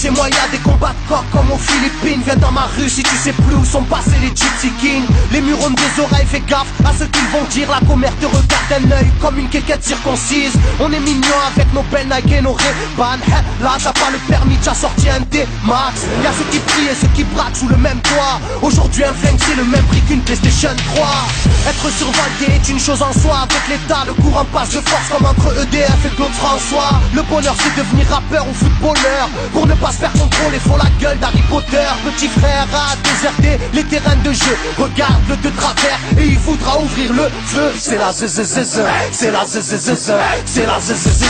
chez moi y'a des combats de coq comme aux Philippines. Viens dans ma rue si tu sais plus où sont passés les Gypsy Kings. Les murs ont des oreilles, fais gaffe à ce qu'ils vont dire. La commère te regarde d'un œil comme une quéquette circoncise. On est mignon avec nos belles Nike et nos Ray-Ban. Là t'as pas le permis, t'as sorti un D-Max. Y'a ceux qui prient et ceux qui braquent sous le même toit. Aujourd'hui un flingue c'est le même prix qu'une PlayStation 3. Être survolté est une chose en soi. Avec l'état le courant passe de force comme entre EDF et Claude François. Le bonheur c'est devenir rappeur ou footballeur. Pour ne pas se faire contrôler faut la gueule d'Harry Potter. Petit frère a déserté les terrains de jeu. Regarde-le de travers et il voudra ouvrir le feu. C'est la zzzz, c'est la zzzz, c'est la zzzz,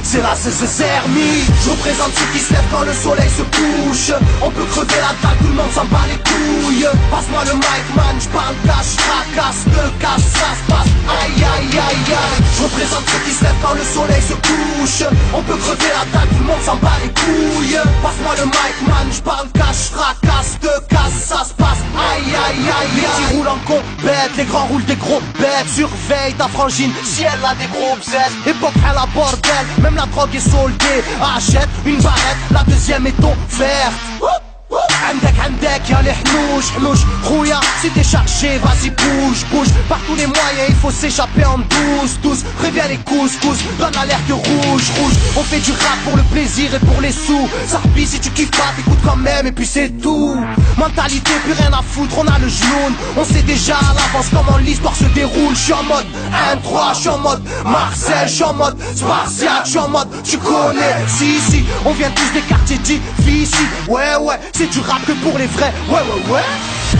c'est la zzzermie. Je représente ceux qui se lèvent quand le soleil se couche. On peut crever la dalle, tout le monde s'en bat les couilles. Passe-moi le mic man, j'parle cash, fracasse, te casse, ça se passe. Aïe aïe aïe aïe. Je représente ceux qui se lèvent quand le soleil se couche. On peut crever la dalle, tout le monde s'en bat les couilles. Passe-moi le mic man, j'parle cash, fracasse, te casse, ça se passe. Aïe aïe aïe. Les petits roulent en compète, les grands roulent des gros bêtes. Surveille ta frangine si elle a des gros bêtes. Époque à la bordel, même la drogue est soldée. Achète une barrette, la deuxième est offerte. عندك يا الحنوش حنوش خويا si t'es chargé vas-y bouge bouge. Par tous les moyens il faut s'échapper en douce. Préviens les couscous, donne l'alerte rouge. On fait du rap pour le plaisir et pour les sous. Sarpi si tu kiffes pas t'écoutes quand même et puis c'est tout. Mentalité plus rien à foutre, on a le genou. On sait déjà à l'avance comment l'histoire se déroule. J'suis en mode 1-3, j'suis en mode Marcel, j'suis en mode Spartiate, j'suis en mode tu connais. Si on vient tous des quartiers difficiles. Ouais c'est du rap que pour les vrais, ouais.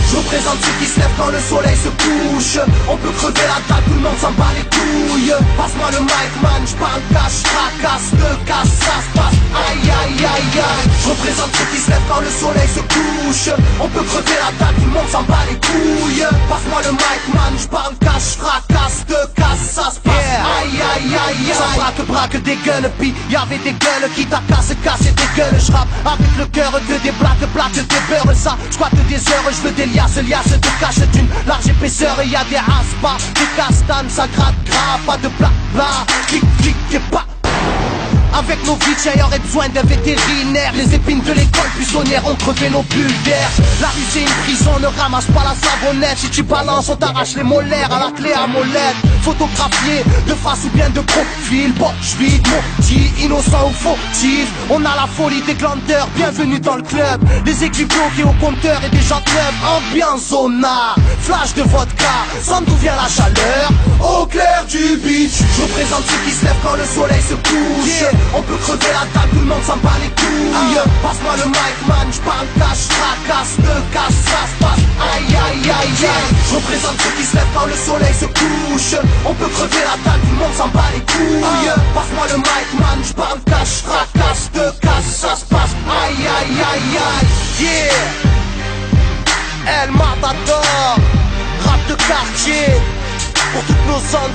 Je représente ceux qui se lèvent quand le soleil se couche. On peut crever la dalle, tout le monde s'en bat les couilles. Passe-moi le mic man, j'parle cash, fracasse, te casse, ça se passe. Aïe aïe aïe aïe. Je représente ceux qui se lèvent quand le soleil se couche. On peut crever la dalle, tout le monde s'en bat les couilles. Passe-moi le mic man, j'parle cash, fracasse, te casse, ça se passe. Aïe aïe aïe aïe. Ça braque des gueules, pis y'avait des gueules qui t'a cassé des gueules. J'rappe avec le cœur que des blagues des beurres. Ça, j'squatte des heures, j'veux des liasses te cache d'une large épaisseur. Et y'a des aspas, des castanes, ça gratte grave. Pas de blabla, clic et pas. Avec nos vies, il y aurait besoin d'un vétérinaire. Les épines de l'école buissonnière ont crevé nos bulles d'air. La rue c'est une prison, ne ramasse pas la savonnette. Si tu balances, on t'arrache les molaires à la clé à molette. Photographié de face ou bien de profil. Bon, j'vide maudit, innocent ou fautif. On a la folie des glandeurs, bienvenue dans le club. Les aiguilles bloquées au compteur et des jantes neuves. Ambiance zona, flash de vodka. Sans d'où vient la chaleur, au clair du beach. Je représente ceux qui se lèvent quand le soleil se couche. On peut crever la table, tout le monde s'en bat les couilles. Passe-moi le mic man, j'parle cash, fracasse, te casse, ça se passe. Aïe aïe aïe aïe. Je représente ceux qui se lèvent quand le soleil se couche. On peut crever la table, tout le monde s'en bat les couilles. Passe-moi le mic man, j'parle cash, fracasse, te casse, ça se passe. Aïe aïe aïe aïe. Yeah. El Matador, rap de quartier. Pour toutes nos zones.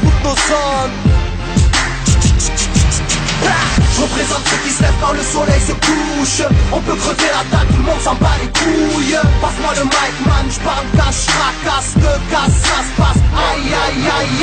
Je représente ceux qui se lèvent quand le soleil se couche. On peut crever la dalle, tout le monde s'en bat les couilles. Passe-moi le mic man, j'parle cash, fracasse, te casse, ça se passe. Aïe aïe aïe